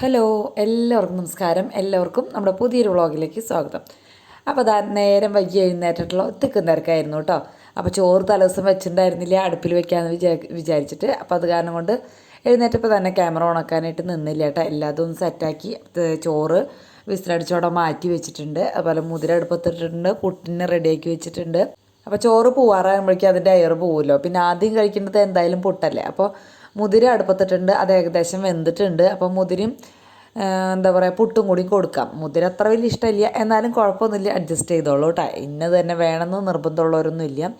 Hello എല്ലാവർക്കും നമസ്കാരം. എല്ലാവർക്കും നമ്മുടെ പുതിയൊരു വ്ളോഗിലേക്ക് സ്വാഗതം. അപ്പോൾ അതാ നേരം വൈകി എഴുന്നേറ്റിട്ടുള്ള തിക്കും തിരക്കായിരുന്നു കേട്ടോ. അപ്പോൾ ചോറ് തലേദിവസം വെച്ചിട്ടുണ്ടായിരുന്നില്ല, അടുപ്പിൽ വെക്കാമെന്ന് വിചാരിച്ചിട്ട്. അപ്പോൾ അത് കാരണം കൊണ്ട് എഴുന്നേറ്റപ്പോൾ തന്നെ ക്യാമറ ഓണാക്കാനായിട്ട് നിന്നില്ല കേട്ടോ. എല്ലാതും ഒന്ന് സെറ്റാക്കി ചോറ് വിസിലടിച്ചോടെ മാറ്റി വെച്ചിട്ടുണ്ട്. അതുപോലെ മുതിര അടുപ്പത്തിട്ടിട്ടുണ്ട്, പുട്ടിന് റെഡിയാക്കി വെച്ചിട്ടുണ്ട്. അപ്പോൾ ചോറ് പോവാറാകുമ്പോഴേക്കും അതിൻ്റെ എയർ പോവുമല്ലോ. പിന്നെ ആദ്യം കഴിക്കേണ്ടത് എന്തായാലും പുട്ടല്ലേ. അപ്പോൾ മുതിര അടുപ്പത്തിട്ടുണ്ട്, അത് ഏകദേശം വെന്തിട്ടുണ്ട്. അപ്പോൾ മുതിരയും എന്താ പറയുക പുട്ടും കൂടി കൊടുക്കാം. മുതിര അത്ര വലിയ ഇഷ്ടമില്ല, എന്നാലും കുഴപ്പമൊന്നുമില്ല, അഡ്ജസ്റ്റ് ചെയ്തോളൂ കേട്ടോ. ഇന്നത് തന്നെ വേണമെന്ന് നിർബന്ധമുള്ളവരൊന്നുമില്ല.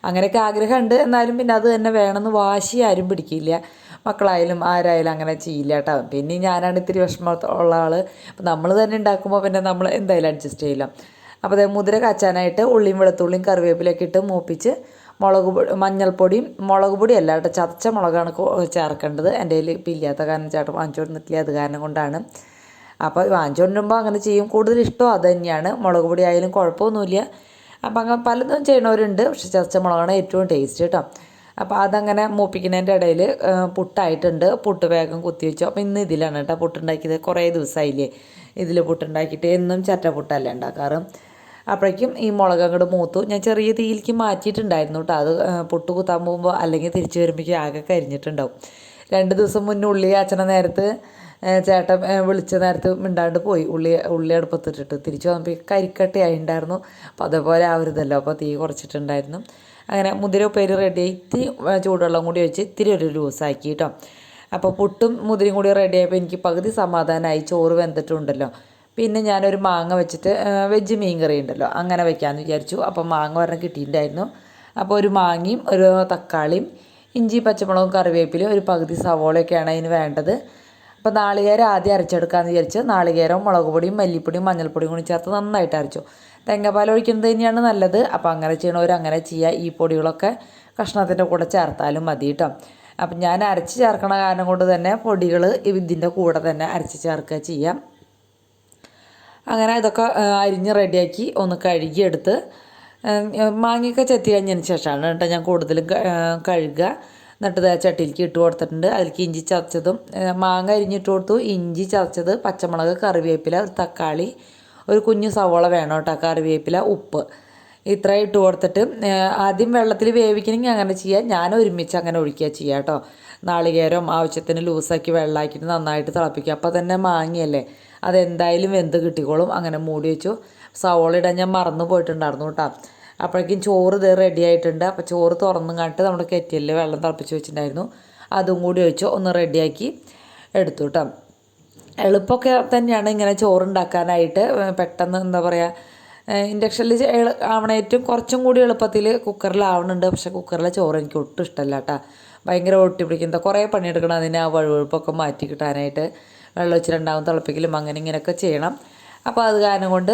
അങ്ങനെയൊക്കെ ആഗ്രഹമുണ്ട്, എന്നാലും പിന്നെ അത് തന്നെ വേണമെന്ന് വാശി ആരും പിടിക്കില്ല. മക്കളായാലും ആരായാലും അങ്ങനെ ചെയ്യില്ല കേട്ടോ. പിന്നെ ഞാനാണ് ഇത്തിരി വിഷമമുള്ള ആൾ. അപ്പോൾ നമ്മൾ തന്നെ ഉണ്ടാക്കുമ്പോൾ പിന്നെ നമ്മൾ എന്തായാലും അഡ്ജസ്റ്റ് ചെയ്യില്ല. അപ്പോൾ അതേ മുതിര കാച്ചാനായിട്ട് ഉള്ളിയും വെളുത്തുള്ളിയും കറിവേപ്പിലൊക്കെ ഇട്ട് മൂപ്പിച്ച് മഞ്ഞൾപ്പൊടിയും മുളക് പൊടിയല്ല കേട്ടോ, ചതച്ച മുളകാണ് ചേർക്കേണ്ടത്. എൻ്റെ കയ്യിൽ ഇപ്പം ഇല്ലാത്ത കാരണം ചേട്ടൻ വാങ്ങിച്ചു കൊടുത്തിട്ടില്ല, അത് കാരണം കൊണ്ടാണ്. അപ്പോൾ വാങ്ങിച്ചു കൊണ്ടുവരുമ്പോൾ അങ്ങനെ ചെയ്യും. കൂടുതൽ ഇഷ്ടം അത് തന്നെയാണ്, മുളക് പൊടി ആയാലും കുഴപ്പമൊന്നുമില്ല. അപ്പോൾ അങ്ങനെ പലതും ചെയ്യണവരുണ്ട്, പക്ഷെ ചതച്ച മുളകാണ് ഏറ്റവും ടേസ്റ്റ് കേട്ടോ. അപ്പോൾ അതങ്ങനെ മൂപ്പിക്കുന്നതിൻ്റെ ഇടയിൽ പുട്ടായിട്ടുണ്ട്. പുട്ട് വേഗം കുത്തി വെച്ചു. അപ്പോൾ ഇന്ന് ഇതിലാണ് കേട്ടോ പുട്ടുണ്ടാക്കിയത്. കുറേ ദിവസമായില്ലേ ഇതിൽ പുട്ടുണ്ടാക്കിയിട്ട്, എന്നും ചറ്റപ്പുട്ടല്ലേ ഉണ്ടാക്കാറ്. അപ്പോഴേക്കും ഈ മുളക് അങ്ങോട്ട് മൂത്തു. ഞാൻ ചെറിയ തീയിലേക്ക് മാറ്റിയിട്ടുണ്ടായിരുന്നു കേട്ടോ. അത് പുട്ട് കുത്താൻ പോകുമ്പോൾ അല്ലെങ്കിൽ തിരിച്ച് വരുമ്പോഴേക്കും ആകെ കരിഞ്ഞിട്ടുണ്ടാവും. 2 ദിവസം മുന്നേ ഉള്ളി കാച്ചണ നേരത്ത് ചേട്ടൻ വിളിച്ച നേരത്ത് മിണ്ടാണ്ട് പോയി. ഉള്ളി അടുപ്പത്തിട്ടിട്ട് തിരിച്ച് വന്നപ്പോൾ കരിക്കട്ടയായി ഉണ്ടായിരുന്നു. അപ്പോൾ അതേപോലെ ആവരുതല്ലോ, അപ്പോൾ തീ കുറച്ചിട്ടുണ്ടായിരുന്നു. അങ്ങനെ മുതിര ഉപ്പേരി റെഡിയായി. ഇത്തിരി ചൂടുവെള്ളം കൂടി വെച്ച് ഇത്തിരി ഒരു ലൂസാക്കി കേട്ടോ. അപ്പോൾ പുട്ടും മുതിരയും കൂടി റെഡിയായപ്പോൾ എനിക്ക് പകുതി സമാധാനമായി. ചോറ് വെന്തിട്ടുണ്ടല്ലോ. പിന്നെ ഞാനൊരു മാങ്ങ വെച്ചിട്ട് വെജ് മീൻ കറി ഉണ്ടല്ലോ, അങ്ങനെ വെക്കാമെന്ന് വിചാരിച്ചു. അപ്പോൾ മാങ്ങ ഒരെണ്ണം കിട്ടിയിട്ടുണ്ടായിരുന്നു. അപ്പോൾ ഒരു മാങ്ങയും ഒരു തക്കാളിയും ഇഞ്ചി പച്ചമുളകും കറിവേപ്പിലും ഒരു പകുതി സവോളയൊക്കെയാണ് അതിന് വേണ്ടത്. അപ്പോൾ നാളികേരം ആദ്യം അരച്ചെടുക്കാമെന്ന് വിചാരിച്ച് നാളികേരം മുളക് പൊടിയും മല്ലിപ്പൊടിയും മഞ്ഞൾപ്പൊടിയും കൂടി ചേർത്ത് നന്നായിട്ട് അരച്ചു. തേങ്ങാപ്പാൽ ഒഴിക്കുന്നത് തന്നെയാണ് നല്ലത്. അപ്പോൾ അങ്ങനെ ചെയ്യണവർ അങ്ങനെ ചെയ്യുക. ഈ പൊടികളൊക്കെ കഷ്ണത്തിൻ്റെ കൂടെ ചേർത്താലും മതി കേട്ടോ. അപ്പം ഞാൻ അരച്ച് ചേർക്കണ കാരണം കൊണ്ട് തന്നെ പൊടികൾ ഇതിൻ്റെ കൂടെ തന്നെ അരച്ച് ചേർക്കുക ചെയ്യാം. അങ്ങനെ ഇതൊക്കെ അരിഞ്ഞ് റെഡിയാക്കി ഒന്ന് കഴുകിയെടുത്ത് മാങ്ങയൊക്കെ ചെത്തി കഴിഞ്ഞതിന് ശേഷമാണ് കേട്ടോ ഞാൻ കൂടുതലും കഴുകുക. എന്നിട്ട് ചട്ടിയിലേക്ക് ഇട്ട് കൊടുത്തിട്ടുണ്ട്. അതിലേക്ക് ഇഞ്ചി ചതച്ചതും മാങ്ങ അരിഞ്ഞിട്ട് കൊടുത്തു, ഇഞ്ചി ചതച്ചത്, പച്ചമുളക്, കറിവേപ്പില, ഒരു തക്കാളി, ഒരു കുഞ്ഞു സവോള വേണം കേട്ടോ, കറിവേപ്പില, ഉപ്പ്, ഇത്രയും ഇട്ട് കൊടുത്തിട്ട് ആദ്യം വെള്ളത്തിൽ വേവിക്കണമെങ്കിൽ അങ്ങനെ ചെയ്യാം. ഞാൻ ഒരുമിച്ച് അങ്ങനെ ഒഴിക്കുക ചെയ്യാം കേട്ടോ. നാളികേരം ആവശ്യത്തിന് ലൂസാക്കി വെള്ളമാക്കിയിട്ട് നന്നായിട്ട് തിളപ്പിക്കുക. അപ്പോൾ തന്നെ മാങ്ങയല്ലേ, അതെന്തായാലും വെന്ത് കിട്ടിക്കോളും. അങ്ങനെ മൂടി വെച്ചു. സവോള ഇടാൻ ഞാൻ മറന്നു പോയിട്ടുണ്ടായിരുന്നു കേട്ടോ. അപ്പോഴേക്കും ചോറ് ഇത് റെഡി ആയിട്ടുണ്ട്. അപ്പോൾ ചോറ് തുറന്നും കണ്ടിട്ട് നമ്മുടെ കെറ്റിലിൽ വെള്ളം തിളപ്പിച്ച് വെച്ചിട്ടുണ്ടായിരുന്നു, അതും കൂടി വെച്ചു ഒന്ന് റെഡിയാക്കി എടുത്തു കേട്ടോ. എളുപ്പമൊക്കെ തന്നെയാണ് ഇങ്ങനെ ചോറുണ്ടാക്കാനായിട്ട്. പെട്ടെന്ന് എന്താ പറയുക, ഇൻഡക്ഷനിൽ ആവണ ഏറ്റവും കുറച്ചും കൂടി എളുപ്പത്തിൽ കുക്കറിലാവണുണ്ട്. പക്ഷേ കുക്കറിലെ ചോറ് എനിക്ക് ഒട്ടും ഇഷ്ടമല്ല കേട്ടോ. ഭയങ്കര ഒട്ടി പിടിക്കുന്നത്, കുറേ പണിയെടുക്കണം അതിന്. ആ വഴുവഴുപ്പൊക്കെ മാറ്റി കിട്ടാനായിട്ട് വെള്ളം വെച്ചിട്ടുണ്ടാവും, തിളപ്പിക്കലും അങ്ങനെ ഇങ്ങനെയൊക്കെ ചെയ്യണം. അപ്പോൾ അത് കാരണം കൊണ്ട്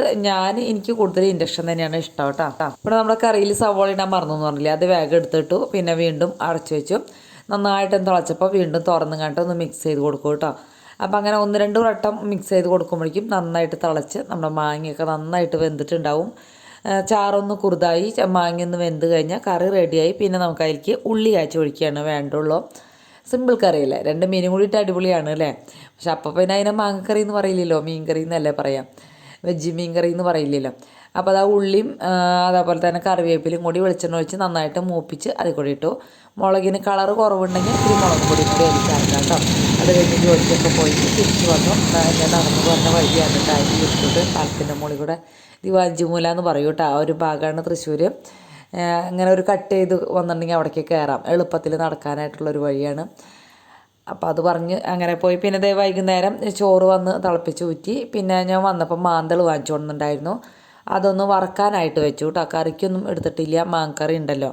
എനിക്ക് കൂടുതൽ ഇൻഡക്ഷൻ തന്നെയാണ് ഇഷ്ടം കേട്ടോ. ഇവിടെ നമ്മുടെ കറിയിൽ സവോള ഇടാൻ മറന്നു എന്ന് പറഞ്ഞില്ലേ, അത് വേഗം എടുത്തിട്ടു. പിന്നെ വീണ്ടും അടച്ചു വെച്ചു. നന്നായിട്ടൊന്ന് തിളച്ചപ്പോൾ വീണ്ടും തുറന്ന് കണ്ടിട്ട് ഒന്ന് മിക്സ് ചെയ്ത് കൊടുക്കും കേട്ടോ. അപ്പോൾ അങ്ങനെ 1-2 വട്ടം മിക്സ് ചെയ്ത് കൊടുക്കുമ്പോഴേക്കും നന്നായിട്ട് തിളച്ച് നമ്മുടെ മാങ്ങയൊക്കെ നന്നായിട്ട് വെന്തിട്ടുണ്ടാവും. ചാറൊന്ന് കുറുതായി മാങ്ങയൊന്ന് വെന്ത് കഴിഞ്ഞാൽ കറി റെഡിയായി. പിന്നെ നമുക്ക് അതിലേക്ക് ഉള്ളി കാച്ചി ഒഴിക്കുകയാണ് വേണ്ടുള്ളൂ. സിമ്പിൾ കറിയല്ലേ, 2 മീനും കൂടിയിട്ട് അടിപൊളിയാണ് അല്ലേ. പക്ഷെ അപ്പോൾ പിന്നെ അതിനെ മാങ്ങക്കറി എന്ന് പറയില്ലല്ലോ, മീൻ കറി എന്നല്ലേ പറയാം, വെജ് മീൻ കറി എന്ന് പറയില്ലല്ലോ. അപ്പോൾ അത് ആ ഉള്ളിയും അതേപോലെ തന്നെ കറിവേപ്പിലും കൂടി വെളിച്ചെണ്ണ ഒഴിച്ച് നന്നായിട്ട് മൂപ്പിച്ച് അതിൽ കൂടി ഇട്ടു. മുളകിന് കളർ കുറവുണ്ടെങ്കിൽ ഇത്തിരി മുളക് പൊടി കൂടി അതിൽ ചേർക്കാം കേട്ടോ. അത് കഴിഞ്ഞ് ജോലിക്കൊക്കെ പോയി തിരിച്ച് വന്നു. ഞാൻ നടന്നു പറഞ്ഞ വഴിയാണ് കേട്ടോ. അരി ഇട്ടിട്ട് പാലത്തിൻ്റെ മുകളിൽ കൂടെ ദിവാഞ്ചിമൂല എന്ന് പറയും കേട്ടോ. ആ ഒരു ഭാഗമാണ് തൃശ്ശൂർ. അങ്ങനെ ഒരു കട്ട് ചെയ്ത് വന്നിട്ടുണ്ടെങ്കിൽ അവിടേക്ക് കയറാം, എളുപ്പത്തിൽ നടക്കാനായിട്ടുള്ളൊരു വഴിയാണ്. അപ്പോൾ അത് പറഞ്ഞ് അങ്ങനെ പോയി. പിന്നെ വൈകുന്നേരം ചോറ് വന്ന് തിളപ്പിച്ച് ഊറ്റി. പിന്നെ ഞാൻ വന്നപ്പോൾ മാന്തൾ വാങ്ങിച്ചു കൊണ്ടുണ്ടായിരുന്നു, അതൊന്ന് വറക്കാനായിട്ട് വെച്ചു കേട്ടോ. കറിക്കൊന്നും എടുത്തിട്ടില്ല, മാങ്ങക്കറി ഉണ്ടല്ലോ.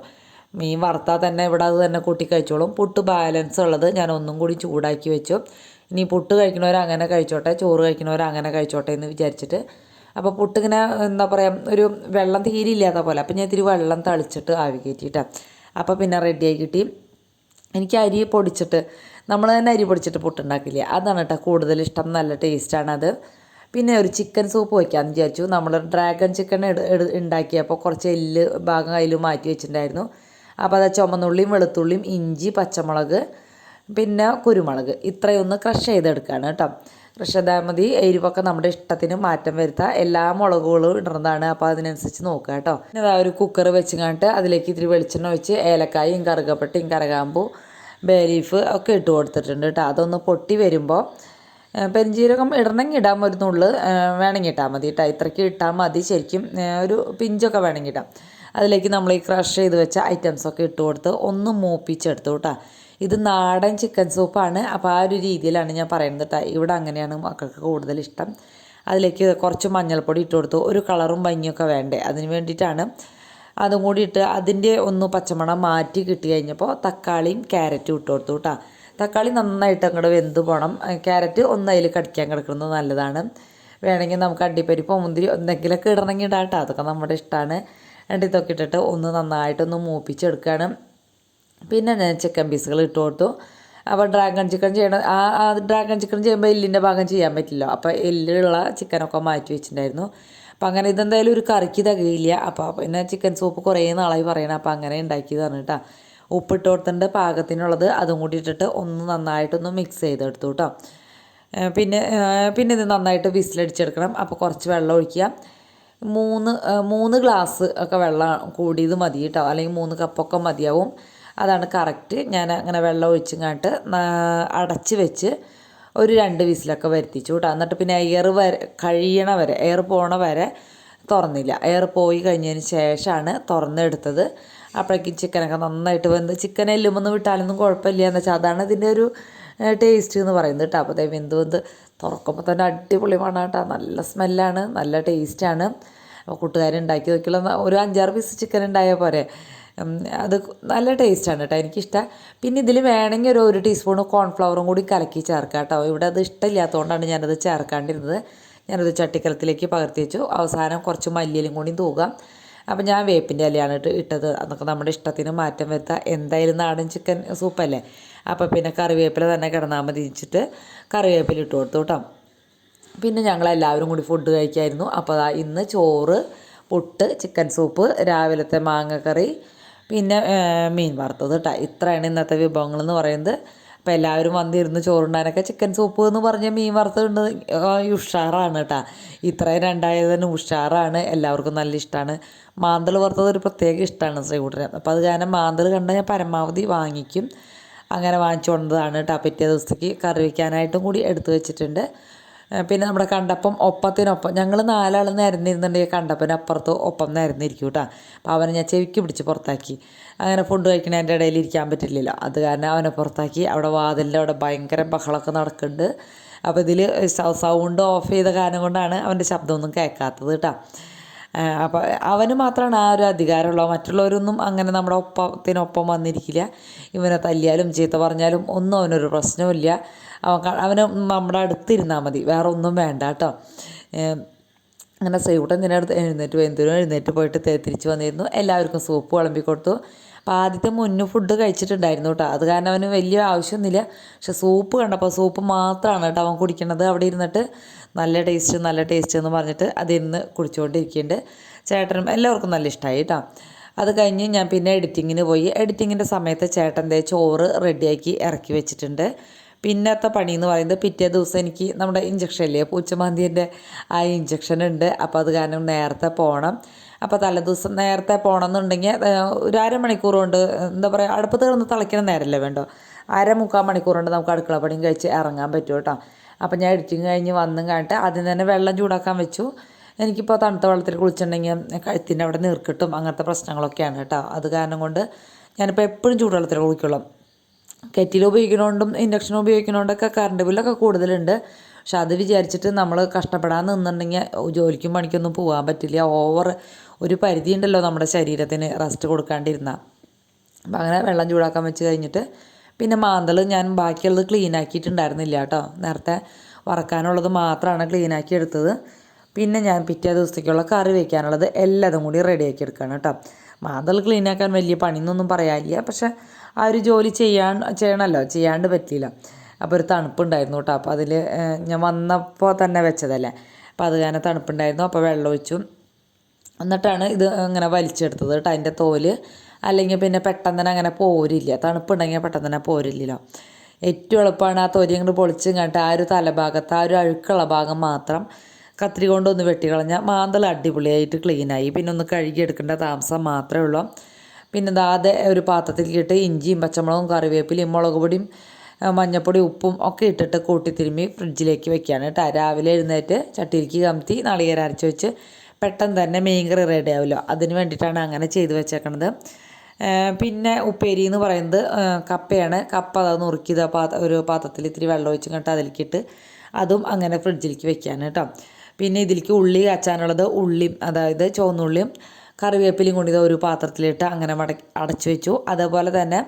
മീൻ വറുത്താൽ തന്നെ ഇവിടെ അത് തന്നെ കൂട്ടി കഴിച്ചോളും. പുട്ട് ബാലൻസ് ഉള്ളത് ഞാൻ ഒന്നും കൂടി ചൂടാക്കി വെച്ചു. ഇനി പുട്ട് കഴിക്കുന്നവരങ്ങനെ കഴിച്ചോട്ടെ, ചോറ് കഴിക്കുന്നവരങ്ങനെ കഴിച്ചോട്ടെ എന്ന് വിചാരിച്ചിട്ട്. അപ്പോൾ പുട്ടിങ്ങനെ എന്താ പറയുക, ഒരു വെള്ളം തീരില്ലാത്ത പോലെ. അപ്പോൾ ഞാൻ ഇത്തിരി വെള്ളം തളിച്ചിട്ട് ആവി കയറ്റിയിട്ടാണ്. അപ്പോൾ പിന്നെ റെഡിയായി കിട്ടി. എനിക്ക് അരി പൊടിച്ചിട്ട് നമ്മൾ തന്നെ അരി പൊടിച്ചിട്ട് പുട്ടുണ്ടാക്കില്ലേ, അതാണ് കേട്ടോ കൂടുതൽ ഇഷ്ടം. നല്ല ടേസ്റ്റാണത്. പിന്നെ ഒരു ചിക്കൻ സൂപ്പ് വയ്ക്കാമെന്ന് വിചാരിച്ചു. നമ്മൾ ഡ്രാഗൺ ചിക്കൻ ഉണ്ടാക്കിയപ്പോൾ കുറച്ച് എല്ല് ഭാഗം അതിൽ മാറ്റി വെച്ചിട്ടുണ്ടായിരുന്നു. അപ്പോൾ അത് ചുമന്നുള്ളിയും വെളുത്തുള്ളിയും ഇഞ്ചി പച്ചമുളക് പിന്നെ കുരുമുളക് ഇത്രയൊന്ന് ക്രഷ് ചെയ്തെടുക്കുകയാണ് കേട്ടോ. ഫ്രഷ് ഇതാൽ മതി. എരിവൊക്കെ നമ്മുടെ ഇഷ്ടത്തിന് മാറ്റം വരുത്താം. എല്ലാ മുളകുകളും ഇടുന്നതാണ്, അപ്പോൾ അതിനനുസരിച്ച് നോക്കുക കേട്ടോ. പിന്നെ അതാ ഒരു കുക്കർ വെച്ച് കണ്ടിട്ട് അതിലേക്ക് ഇത്തിരി വെളിച്ചെണ്ണ ഒഴിച്ച് ഏലക്കായും കറുകപ്പട്ടയും കരകാമ്പൂ ബേ ലീഫ് ഒക്കെ ഇട്ട് കൊടുത്തിട്ടുണ്ട് കേട്ടോ. അതൊന്ന് പൊട്ടി വരുമ്പോൾ പെരുംജീരകം ഇടണമെങ്കിൽ ഇടാൻ ഒരു നുള്ള് വേണമെങ്കിൽ ഇട്ടാൽ മതി കേട്ടോ. ഇത്രയ്ക്ക് ഇട്ടാൽ മതി. ശരിക്കും ഒരു പിഞ്ചൊക്കെ വേണമെങ്കിൽ ഇടാം. അതിലേക്ക് നമ്മൾ ഈ ക്രഷ് ചെയ്ത് വെച്ച ഐറ്റംസൊക്കെ ഇട്ട് കൊടുത്ത് ഒന്ന് മൂപ്പിച്ചെടുത്തു കേട്ടോ. ഇത് നാടൻ ചിക്കൻ സൂപ്പാണ്. അപ്പോൾ ആ ഒരു രീതിയിലാണ് ഞാൻ പറയുന്നത് കേട്ടോ. ഇവിടെ അങ്ങനെയാണ് മക്കൾക്ക് കൂടുതൽ ഇഷ്ടം. അതിലേക്ക് കുറച്ച് മഞ്ഞൾപ്പൊടി ഇട്ട് കൊടുത്തു. ഒരു കളറും ഭംഗിയൊക്കെ വേണ്ടേ, അതിന് വേണ്ടിയിട്ടാണ്. അതും കൂടി ഇട്ട് അതിൻ്റെ ഒന്ന് പച്ചമണം മാറ്റി കിട്ടി കഴിഞ്ഞപ്പോൾ തക്കാളിയും ക്യാരറ്റും ഇട്ട് കൊടുത്തു കേട്ടോ. തക്കാളി നന്നായിട്ട് അങ്ങോട്ട് വെന്ത് പോകണം. ക്യാരറ്റ് ഒന്ന് അതിൽ കടിക്കാൻ കിടക്കുന്നത് നല്ലതാണ്. വേണമെങ്കിൽ നമുക്ക് അണ്ടിപ്പരിപ്പോ മുന്തിരി എന്തെങ്കിലുമൊക്കെ ഇടണമെങ്കിൽ ഇടാം കേട്ടോ. അതൊക്കെ നമ്മുടെ ഇഷ്ടമാണ്. ഇതൊക്കെ ഇട്ടിട്ട് ഒന്ന് നന്നായിട്ടൊന്ന് മൂപ്പിച്ചെടുക്കുകയാണ്. പിന്നെ ഞാൻ ചിക്കൻ പീസുകൾ ഇട്ട് കൊടുത്തു. അപ്പോൾ ഡ്രാഗൺ ചിക്കൻ ചെയ്യണം. ഡ്രാഗൺ ചിക്കൻ ചെയ്യുമ്പോൾ എല്ലിൻ്റെ ഭാഗം ചെയ്യാൻ പറ്റില്ല. അപ്പോൾ എല്ലുള്ള ചിക്കനൊക്കെ മാറ്റി വെച്ചിട്ടുണ്ടായിരുന്നു. അപ്പോൾ അങ്ങനെ ഇതെന്തായാലും ഒരു കറിക്ക് തികയില്ല. അപ്പോൾ പിന്നെ ചിക്കൻ സൂപ്പ് കുറേ നാളായി പറയണം. അപ്പോൾ അങ്ങനെ ഉണ്ടാക്കിയതാണ് കേട്ടോ. ഉപ്പിട്ട് കൊടുത്തിട്ടുണ്ട് പാകത്തിനുള്ളത്. അതും കൂടി ഇട്ടിട്ട് ഒന്ന് നന്നായിട്ടൊന്ന് മിക്സ് ചെയ്തെടുത്തു കേട്ടോ. പിന്നെ ഇത് നന്നായിട്ട് വിസിലടിച്ചെടുക്കണം. അപ്പോൾ കുറച്ച് വെള്ളം ഒഴിക്കുക. 3 ഗ്ലാസ് ഒക്കെ വെള്ളം കൂടിയത് മതി കേട്ടോ. അല്ലെങ്കിൽ 3 കപ്പൊക്കെ മതിയാവും. അതാണ് കറക്റ്റ്. ഞാൻ അങ്ങനെ വെള്ളം ഒഴിച്ചിങ്ങാട്ട് അടച്ച് വെച്ച് ഒരു 2 വിസിലൊക്കെ വരുത്തിച്ചു കേട്ടോ. എന്നിട്ട് പിന്നെ എയർ കഴിയണ വരെ, എയർ പോണ വരെ തുറന്നില്ല. എയർ പോയി കഴിഞ്ഞതിന് ശേഷമാണ് തുറന്നെടുത്തത്. അപ്പോഴേക്കും ചിക്കനൊക്കെ നന്നായിട്ട് വെന്ത്, ചിക്കൻ എല്ലുമൊന്നും വിട്ടാലൊന്നും കുഴപ്പമില്ല എന്ന് വെച്ചാൽ അതാണ് ഇതിൻ്റെ ഒരു ടേസ്റ്റ് എന്ന് പറയുന്നത് കേട്ടോ. അപ്പോൾ വെന്ത് തുറക്കുമ്പോൾ തന്നെ അടിപൊളി മണം കേട്ടോ. നല്ല സ്മെല്ലാണ്, നല്ല ടേസ്റ്റാണ്. അപ്പോൾ കൂട്ടുകാരുണ്ടാക്കി നോക്കിയുള്ള ഒരു 5-6 പീസ് ചിക്കൻ ഉണ്ടായാൽ പോരെ. അത് നല്ല ടേസ്റ്റാണ് കേട്ടോ, എനിക്കിഷ്ടം. പിന്നെ ഇതിൽ വേണമെങ്കിൽ ഒരു 1 ടീസ്പൂൺ കോൺഫ്ലവറും കൂടി കലക്കി ചേർക്കാം കേട്ടോ. ഇവിടെ അത് ഇഷ്ടമില്ലാത്തതുകൊണ്ടാണ് ഞാനത് ചേർക്കാണ്ടിരുന്നത്. ഞാനത് ചട്ടിക്കലത്തിലേക്ക് പകർത്തി വെച്ചു. അവസാനം കുറച്ച് മല്ലിയിലും കൂടി തൂകാം. അപ്പോൾ ഞാൻ വേപ്പിൻ്റെ ഇലയാണ് ഇട്ടത്. അതൊക്കെ നമ്മുടെ ഇഷ്ടത്തിന് മാറ്റം വരുത്താം. എന്തായാലും നാടൻ ചിക്കൻ സൂപ്പല്ലേ. അപ്പോൾ പിന്നെ കറിവേപ്പില തന്നെ കിടന്നാൽ മതി വെച്ചിട്ട് കറിവേപ്പില ഇട്ട് കൊടുത്തു കേട്ടോ. പിന്നെ ഞങ്ങളെല്ലാവരും കൂടി ഫുഡ് കഴിക്കായിരുന്നു. അപ്പോൾ ഇന്ന് ചോറ്, പുട്ട്, ചിക്കൻ സൂപ്പ്, രാവിലത്തെ മാങ്ങക്കറി, പിന്നെ മീൻ വറുത്തത് കേട്ടോ. ഇത്രയാണ് ഇന്നത്തെ വിഭവങ്ങളെന്ന് പറയുന്നത്. അപ്പോൾ എല്ലാവരും വന്നിരുന്ന് ചോറുണ്ടാനൊക്കെ ചിക്കൻ സൂപ്പ് എന്ന് പറഞ്ഞ മീൻ വറുത്തതുണ്ട്. ഉഷാറാണ് കേട്ടോ. ഇത്രയും രണ്ടായത് തന്നെ ഉഷാറാണ്. എല്ലാവർക്കും നല്ല ഇഷ്ടമാണ്. മാന്തൾ വറുത്തത് ഒരു പ്രത്യേക ഇഷ്ടമാണ് ശ്രീകുട്ടന്. അപ്പോൾ അത് കാരണം മാന്തൾ കണ്ടാൽ ഞാൻ പരമാവധി വാങ്ങിക്കും. അങ്ങനെ വാങ്ങിച്ചു കൊണ്ടതാണ് കേട്ടോ. പിറ്റേ ദിവസത്തേക്ക് കറി വയ്ക്കാനായിട്ടും കൂടി എടുത്തു വെച്ചിട്ടുണ്ട്. പിന്നെ നമ്മുടെ കണ്ടപ്പം ഒപ്പത്തിനൊപ്പം ഞങ്ങൾ 4 ആൾ നിരന്നിരുന്നുണ്ടെങ്കിൽ കണ്ടപ്പന് അപ്പുറത്ത് ഒപ്പം നിരന്നിരിക്കും കേട്ടോ. അപ്പോൾ അവനെ ഞാൻ ചെവിക്ക് പിടിച്ച് പുറത്താക്കി. അങ്ങനെ ഫുഡ് കഴിക്കണതിൻ്റെ ഇടയിൽ ഇരിക്കാൻ പറ്റില്ലല്ലോ. അത് കാരണം അവനെ പുറത്താക്കി. അവിടെ വാതിലിൻ്റെ അവിടെ ഭയങ്കര ബഹളമൊക്കെ നടക്കുന്നുണ്ട്. അപ്പോൾ ഇതിൽ സൗണ്ട് ഓഫ് ചെയ്ത കാരണം കൊണ്ടാണ് അവൻ്റെ ശബ്ദമൊന്നും കേൾക്കാത്തത് കേട്ടോ. അപ്പോൾ അവന് മാത്രമാണ് ആ ഒരു അധികാരമുള്ളത്. മറ്റുള്ളവരൊന്നും അങ്ങനെ നമ്മുടെ ഒപ്പത്തിനൊപ്പം വന്നിരിക്കില്ല. ഇവനെ തല്ലിയാലും ചീത്ത പറഞ്ഞാലും ഒന്നും അവനൊരു പ്രശ്നവുമില്ല. അവന് നമ്മുടെ അടുത്തിരുന്നാൽ മതി, വേറെ ഒന്നും വേണ്ട കേട്ടോ. അങ്ങനെ ശ്രീകുട്ടൻ ഇതിനടുത്ത് എഴുന്നേറ്റ് പോയിട്ട് തിരിച്ച് വന്നിരുന്നു. എല്ലാവർക്കും സൂപ്പ് വിളമ്പി കൊടുത്തു. അപ്പോൾ ആദ്യത്തെ ഫുഡ് കഴിച്ചിട്ടുണ്ടായിരുന്നു കേട്ടോ. അത് കാരണം അവന് വലിയ ആവശ്യമൊന്നുമില്ല. പക്ഷെ സൂപ്പ് കണ്ടപ്പോൾ സൂപ്പ് മാത്രമാണ് കേട്ടോ അവൻ കുടിക്കണത്. അവിടെ ഇരുന്നിട്ട് നല്ല ടേസ്റ്റ് എന്ന് പറഞ്ഞിട്ട് അതിരുന്ന് കുടിച്ചുകൊണ്ടിരിക്കുന്നുണ്ട്. ചേട്ടനും എല്ലാവർക്കും നല്ല ഇഷ്ടമായി കേട്ടോ. അത് കഴിഞ്ഞ് ഞാൻ പിന്നെ എഡിറ്റിങ്ങിന് പോയി. എഡിറ്റിങ്ങിൻ്റെ സമയത്ത് ചേട്ടൻ്റെ ചോറ് റെഡിയാക്കി ഇറക്കി വെച്ചിട്ടുണ്ട്. പിന്നത്തെ പണി എന്ന് പറയുന്നത് പിറ്റേ ദിവസം എനിക്ക് നമ്മുടെ ഇഞ്ചക്ഷനില്ലേ, പൂച്ചമാന്തിൻ്റെ ആ ഇഞ്ചക്ഷൻ ഉണ്ട്. അപ്പോൾ അത് കാരണം നേരത്തെ പോകണം. അപ്പോൾ തലേദിവസം നേരത്തെ പോകണം എന്നുണ്ടെങ്കിൽ ഒരു 1/2 മണിക്കൂർ കൊണ്ട് എന്താ പറയുക, അടുപ്പത്ത് കിടന്ന് തിളയ്ക്കണം നേരമല്ലേ വേണ്ടോ. 1/4-3 മണിക്കൂർ കൊണ്ട് നമുക്ക് അടുക്കള പണിയും കഴിച്ച് ഇറങ്ങാൻ പറ്റും കേട്ടോ. അപ്പോൾ ഞാൻ എഡിറ്റിങ് കഴിഞ്ഞ് വന്നും കാണിട്ട് ആദ്യം തന്നെ വെള്ളം ചൂടാക്കാൻ വെച്ചു. എനിക്കിപ്പോൾ തണുത്ത വെള്ളത്തിൽ കുളിച്ചിട്ടുണ്ടെങ്കിൽ കഴുത്തിൻ്റെ അവിടെ നീർക്കിട്ടും അങ്ങനത്തെ പ്രശ്നങ്ങളൊക്കെയാണ് കേട്ടോ. അത് കാരണം കൊണ്ട് ഞാനിപ്പോൾ എപ്പോഴും ചൂടുവെള്ളത്തിൽ കുളിക്കുള്ളൂ. കെറ്റിൽ ഉപയോഗിക്കണോണ്ടും ഇൻഡക്ഷൻ ഉപയോഗിക്കണോണ്ടൊക്കെ കറണ്ട് ബില്ലൊക്കെ കൂടുതലുണ്ട്. പക്ഷെ അത് വിചാരിച്ചിട്ട് നമ്മൾ കഷ്ടപ്പെടാൻ നിന്നുണ്ടെങ്കിൽ ജോലിക്കും പണിക്കൊന്നും പോകാൻ പറ്റില്ല. ഒരു പരിധി ഉണ്ടല്ലോ നമ്മുടെ ശരീരത്തിന് റെസ്റ്റ് കൊടുക്കാണ്ടിരുന്നാൽ. അപ്പം അങ്ങനെ വെള്ളം ചൂടാക്കാൻ വെച്ച് കഴിഞ്ഞിട്ട് പിന്നെ മാന്തൾ ഞാൻ ബാക്കിയുള്ളത് ക്ലീൻ ആക്കിയിട്ടുണ്ടായിരുന്നില്ല കേട്ടോ. നേരത്തെ വറക്കാനുള്ളത് മാത്രമാണ് ക്ലീൻ ആക്കി എടുത്തത്. പിന്നെ ഞാൻ പിറ്റേ ദിവസത്തേക്കുള്ള കറി വയ്ക്കാനുള്ളത് എല്ലാതും കൂടി റെഡിയാക്കി എടുക്കുകയാണ് കേട്ടോ. മാന്തൾ ക്ലീൻ ആക്കാൻ വലിയ പണിയൊന്നും പറയാനില്ല. പക്ഷെ ആ ഒരു ജോലി ചെയ്യണമല്ലോ, ചെയ്യാണ്ട് പറ്റിയില്ല. അപ്പോൾ ഒരു തണുപ്പുണ്ടായിരുന്നു കേട്ടോ. അപ്പോൾ അതിൽ ഞാൻ വന്നപ്പോൾ തന്നെ വെച്ചതല്ലേ. അപ്പോൾ അത് കാരണം തണുപ്പുണ്ടായിരുന്നു. അപ്പോൾ വെള്ളം ഒഴിച്ചു. എന്നിട്ടാണ് ഇത് ഇങ്ങനെ വലിച്ചെടുത്തത് കേട്ടോ. അതിൻ്റെ തോല് അല്ലെങ്കിൽ പിന്നെ പെട്ടെന്ന് തന്നെ അങ്ങനെ പോരില്ല. തണുപ്പുണ്ടെങ്കിൽ പെട്ടെന്ന് തന്നെ പോരില്ലല്ലോ. ഏറ്റവും എളുപ്പമാണ് ആ തൊലി അങ്ങോട്ട് പൊളിച്ചും കണ്ടിട്ട് ആ ഒരു തലഭാഗത്ത് ആ ഒരു അഴുക്കുള്ള ഭാഗം മാത്രം കത്രി കൊണ്ടൊന്ന് വെട്ടിക്കളഞ്ഞാൽ മാന്തൽ അടിപൊളിയായിട്ട് ക്ലീനായി. പിന്നെ ഒന്ന് കഴുകിയെടുക്കേണ്ട താമസം മാത്രമേ ഉള്ളൂ. പിന്നെ അതാതെ ഒരു പാത്രത്തിലേക്കിട്ട് ഇഞ്ചിയും പച്ചമുളകും കറിവേപ്പിലയും മുളക് പൊടിയും മഞ്ഞൾപ്പൊടി ഉപ്പും ഒക്കെ ഇട്ടിട്ട് കൂട്ടി തിരുമ്മി ഫ്രിഡ്ജിലേക്ക് വെക്കുകയാണ് കേട്ടോ. രാവിലെ എഴുന്നേറ്റ് ചട്ടിയിലേക്ക് കമത്തി നാളികേരം അരച്ച് വെച്ച് പെട്ടെന്ന് തന്നെ മീൻ കറി റെഡി ആവുമല്ലോ, അതിന് വേണ്ടിയിട്ടാണ് അങ്ങനെ ചെയ്ത് വെച്ചേക്കണത്. പിന്നെ ഉപ്പേരി എന്ന് പറയുന്നത് കപ്പയാണ്. കപ്പ അത് നുറുക്കിയത് ഒരു പാത്രത്തിൽ ഇത്തിരി വെള്ളം ഒഴിച്ച് കണ്ടിട്ട് അതിലേക്കിട്ട് അതും അങ്ങനെ ഫ്രിഡ്ജിലേക്ക് വെക്കുകയാണ് കേട്ടോ. പിന്നെ ഇതിലേക്ക് ഉള്ളി കാച്ചാനുള്ളത് ഉള്ളിയും അതായത് ചുവന്നുള്ളിയും കറിവേപ്പിലയും കൊണ്ട് ഇത് ഒരു പാത്രത്തിലിട്ട് അങ്ങനെ അടച്ചു വെച്ചു. അതേപോലെ തന്നെ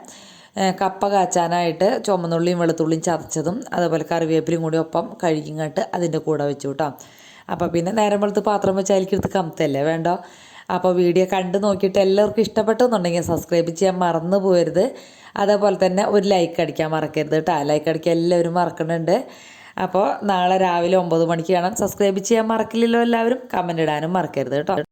കപ്പ കാച്ചാനായിട്ട് ചുമന്നുള്ളിയും വെളുത്തുള്ളിയും ചതച്ചതും അതേപോലെ കറിവേപ്പിലയും കൂടി ഒപ്പം കഴുകിങ്ങോട്ട് അതിൻ്റെ കൂടെ വെച്ചു കേട്ടോ. അപ്പോൾ പിന്നെ നേരം വെളുത്ത് പാത്രം വെച്ച് അതിലേക്കെടുത്ത് കമത്തല്ലേ വേണ്ടോ. അപ്പോൾ വീഡിയോ കണ്ട് നോക്കിയിട്ട് എല്ലാവർക്കും ഇഷ്ടപ്പെട്ടെന്നുണ്ടെങ്കിൽ സബ്സ്ക്രൈബ് ചെയ്യാൻ മറന്നു പോകരുത്. അതേപോലെ തന്നെ ഒരു ലൈക്ക് അടിക്കാൻ മറക്കരുത് കേട്ടോ. ലൈക്ക് അടിക്കാൻ എല്ലാവരും മറക്കുന്നുണ്ട്. അപ്പോൾ നാളെ രാവിലെ 9 മണിക്ക് കാണാം. സബ്സ്ക്രൈബ് ചെയ്യാൻ മറക്കില്ലല്ലോ എല്ലാവരും. കമൻ്റ് ഇടാനും മറക്കരുത് കേട്ടോ.